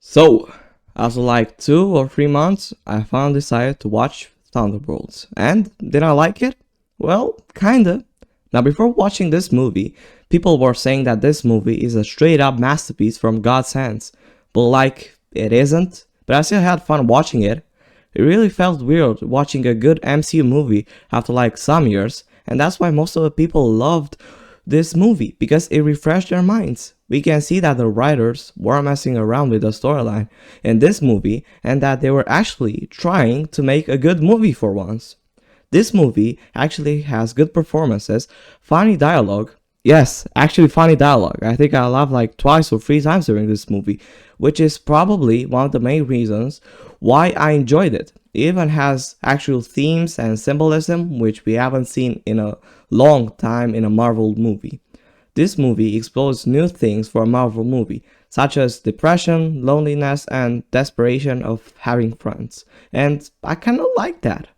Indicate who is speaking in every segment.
Speaker 1: So, after like 2 or 3 months, I finally decided to watch Thunderbolts. And did I like it? Well, kinda. Now, before watching this movie, people were saying that this movie is a straight up masterpiece from God's hands. But like, it isn't. But I still had fun watching it. It really felt weird watching a good MCU movie after like some years, and that's why most of the people loved this movie because it refreshed their minds. We can see that the writers were messing around with the storyline in this movie and that they were actually trying to make a good movie for once. This movie actually has good performances, funny dialogue. Yes, actually funny dialogue. I think I laughed like twice or 3 times during this movie, which is probably one of the main reasons why I enjoyed it. It even has actual themes and symbolism which we haven't seen in a long time in a Marvel movie. This movie explores new things for a Marvel movie, such as depression, loneliness, and desperation of having friends. And I kinda like that.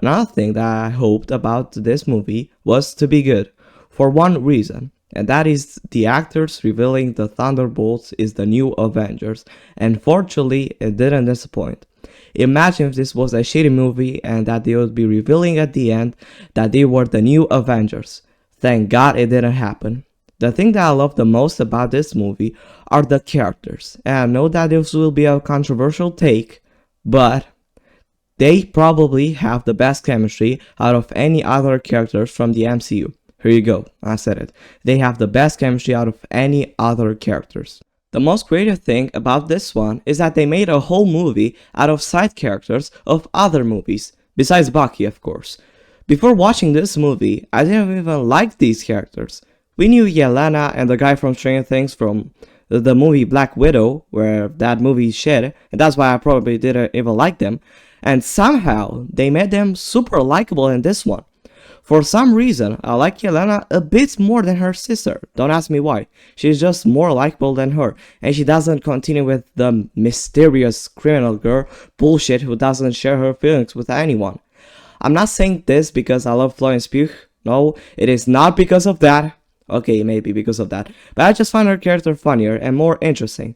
Speaker 1: Another thing that I hoped about this movie was to be good, for one reason, and that is the actors revealing the Thunderbolts is the new Avengers, and fortunately it didn't disappoint. Imagine if this was a shitty movie and that they would be revealing at the end that they were the new Avengers. Thank God it didn't happen. The thing that I love the most about this movie are the characters, and I know that this will be a controversial take, but they probably have the best chemistry out of any other characters from the MCU. Here you go, I said it. They have the best chemistry out of any other characters. The most creative thing about this one is that they made a whole movie out of side characters of other movies, besides Bucky of course. Before watching this movie, I didn't even like these characters. We knew Yelena and the guy from Stranger Things from the movie Black Widow, where that movie is shit, and that's why I probably didn't even like them, and somehow they made them super likable in this one. For some reason, I like Yelena a bit more than her sister. Don't ask me why. She's just more likable than her, and she doesn't continue with the mysterious criminal girl bullshit who doesn't share her feelings with anyone. I'm not saying this because I love Florence Pugh. No, it is not because of that. Okay, maybe because of that, but I just find her character funnier and more interesting.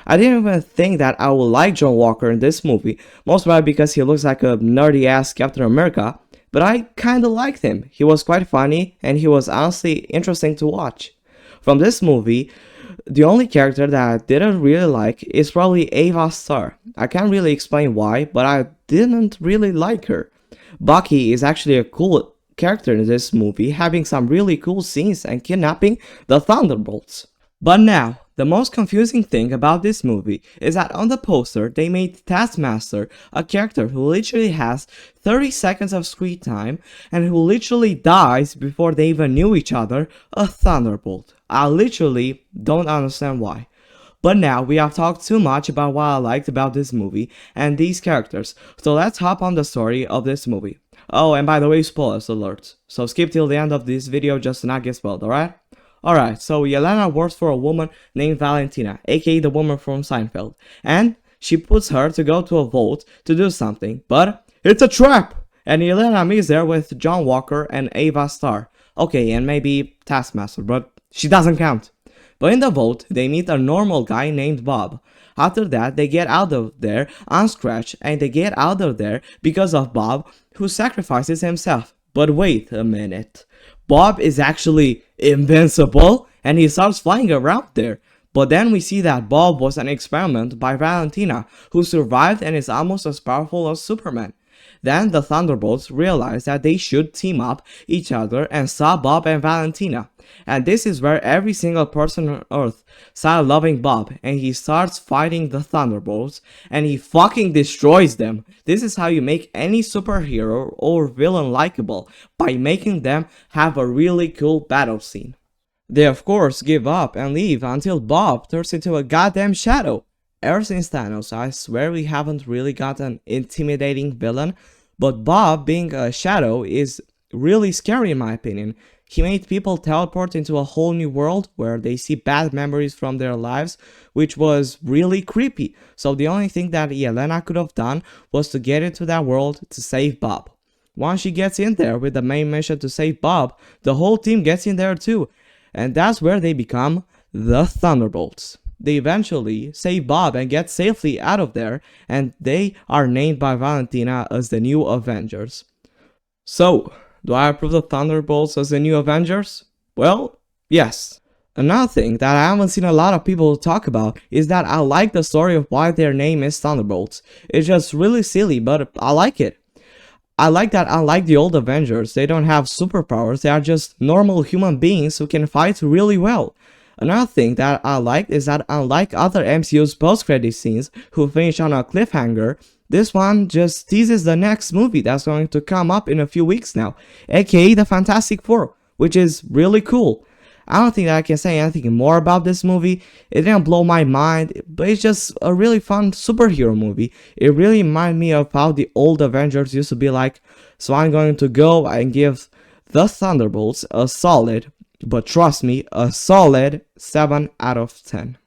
Speaker 1: I didn't even think that I would like John Walker in this movie, most probably because he looks like a nerdy ass Captain America. But I kinda liked him. He was quite funny and he was honestly interesting to watch. From this movie, the only character that I didn't really like is probably Ava Starr. I can't really explain why, but I didn't really like her. Bucky is actually a cool character in this movie, having some really cool scenes and kidnapping the Thunderbolts. But now, the most confusing thing about this movie is that on the poster they made Taskmaster a character who literally has 30 seconds of screen time and who literally dies before they even knew each other, a Thunderbolt. I literally don't understand why. But now we have talked too much about what I liked about this movie and these characters, so let's hop on the story of this movie. Oh, and by the way, spoilers alert, so skip till the end of this video just to not get spoiled, alright? Alright, so Yelena works for a woman named Valentina, aka the woman from Seinfeld, and she puts her to go to a vault to do something, but it's a trap! And Yelena meets there with John Walker and Ava Starr. Okay, and maybe Taskmaster, but she doesn't count. But in the vault, they meet a normal guy named Bob. After that, they get out of there unscratched, and they get out of there because of Bob, who sacrifices himself. But wait a minute. Bob is actually invincible and he starts flying around there. But then we see that Bob was an experiment by Valentina, who survived and is almost as powerful as Superman. Then the Thunderbolts realize that they should team up each other and stop Bob and Valentina. And this is where every single person on Earth started loving Bob, and he starts fighting the Thunderbolts and he fucking destroys them. This is how you make any superhero or villain likable, by making them have a really cool battle scene. They of course give up and leave until Bob turns into a goddamn shadow. Ever since Thanos, I swear we haven't really got an intimidating villain, but Bob being a shadow is really scary in my opinion. He made people teleport into a whole new world where they see bad memories from their lives, which was really creepy. So the only thing that Yelena could have done was to get into that world to save Bob. Once she gets in there with the main mission to save Bob, the whole team gets in there too, and that's where they become the Thunderbolts. they eventually save Bob and get safely out of there, and they are named by Valentina as the new Avengers. So, do I approve the Thunderbolts as the new Avengers? Well, yes. Another thing that I haven't seen a lot of people talk about is that I like the story of why their name is Thunderbolts. It's just really silly, but I like it. I like that unlike the old Avengers, they don't have superpowers, they are just normal human beings who can fight really well. Another thing that I like is that unlike other MCU's post-credit scenes who finish on a cliffhanger, this one just teases the next movie that's going to come up in a few weeks now, aka the Fantastic Four, which is really cool. I don't think that I can say anything more about this movie. It didn't blow my mind, but it's just a really fun superhero movie. It really reminded me of how the old Avengers used to be like. So I'm going to go and give the Thunderbolts a solid, but trust me, a solid 7 out of 10.